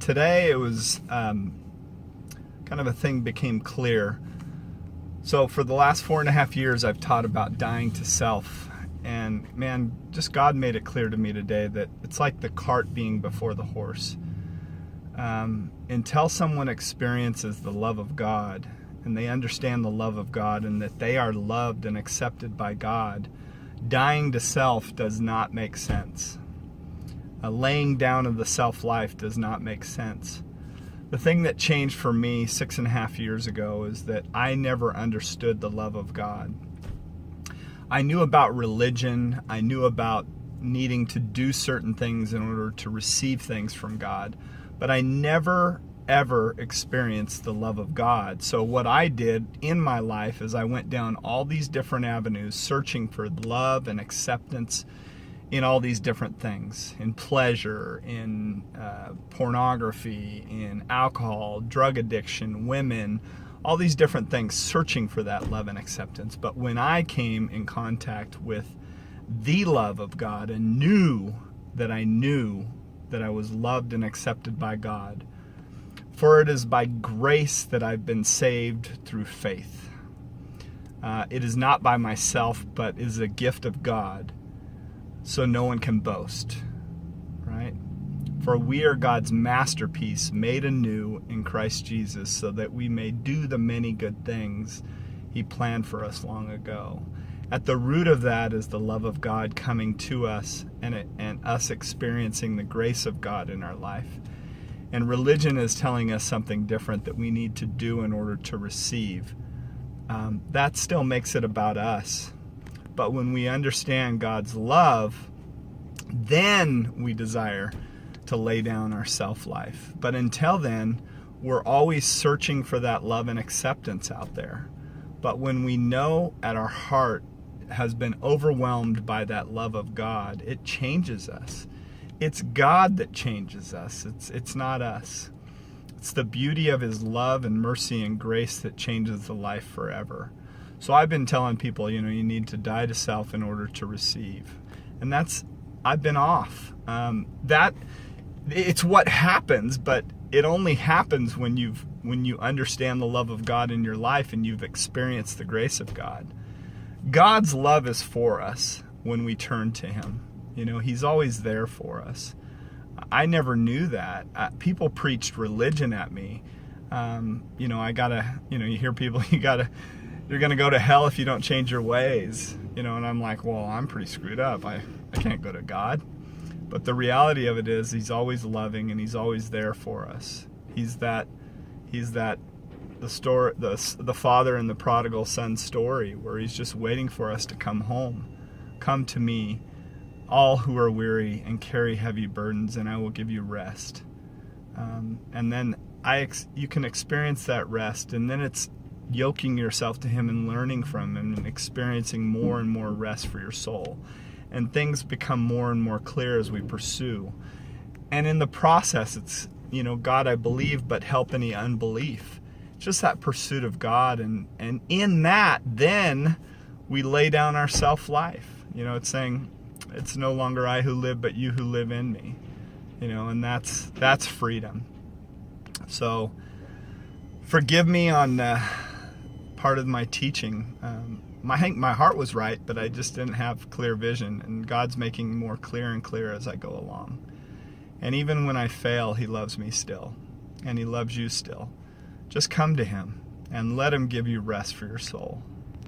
today it was kind of a thing became clear. So for the last 4.5 years, I've taught about dying to self. And man, just God made it clear to me today that it's like the cart being before the horse. Until someone experiences the love of God and they understand the love of God and that they are loved and accepted by God, dying to self does not make sense. A laying down of the self-life does not make sense. The thing that changed for me 6.5 years ago is that I never understood the love of God. I knew about religion. I knew about needing to do certain things in order to receive things from God. But I never, ever experienced the love of God. So what I did in my life is I went down all these different avenues searching for love and acceptance in all these different things, in pleasure, in pornography, in alcohol, drug addiction, women, all these different things, searching for that love and acceptance. But when I came in contact with the love of God and knew that I was loved and accepted by God, for it is by grace that I've been saved through faith. It is not by myself, but is a gift of God, so no one can boast, right? For we are God's masterpiece, made anew in Christ Jesus, so that we may do the many good things He planned for us long ago. At the root of that is the love of God coming to us and us experiencing the grace of God in our life. And religion is telling us something different that we need to do in order to receive. That still makes it about us. But when we understand God's love, then we desire to lay down our self-life. But until then, we're always searching for that love and acceptance out there. But when we know at our heart has been overwhelmed by that love of God, it changes us. It's God that changes us. It's not us. It's the beauty of His love and mercy and grace that changes the life forever. So I've been telling people, you need to die to self in order to receive. And I've been off. It's what happens, but it only happens when you understand the love of God in your life and you've experienced the grace of God. God's love is for us when we turn to Him. He's always there for us. I never knew that. People preached religion at me. You hear people, you're going to go to hell if you don't change your ways. And I'm like, well, I'm pretty screwed up. I can't go to God. But the reality of it is He's always loving and He's always there for us. He's the father in the prodigal son story where He's just waiting for us to come home. Come to me, all who are weary and carry heavy burdens, and I will give you rest. And then you can experience that rest, and then it's yoking yourself to Him and learning from Him and experiencing more and more rest for your soul. And things become more and more clear as we pursue. And in the process, it's, God, I believe, but help any unbelief. It's just that pursuit of God. And in that, then we lay down our self-life. It's saying, it's no longer I who live, but you who live in me. And that's freedom. So forgive me on part of my teaching. I think my heart was right, but I just didn't have clear vision. And God's making more clear and clear as I go along. And even when I fail, He loves me still. And He loves you still. Just come to Him and let Him give you rest for your soul.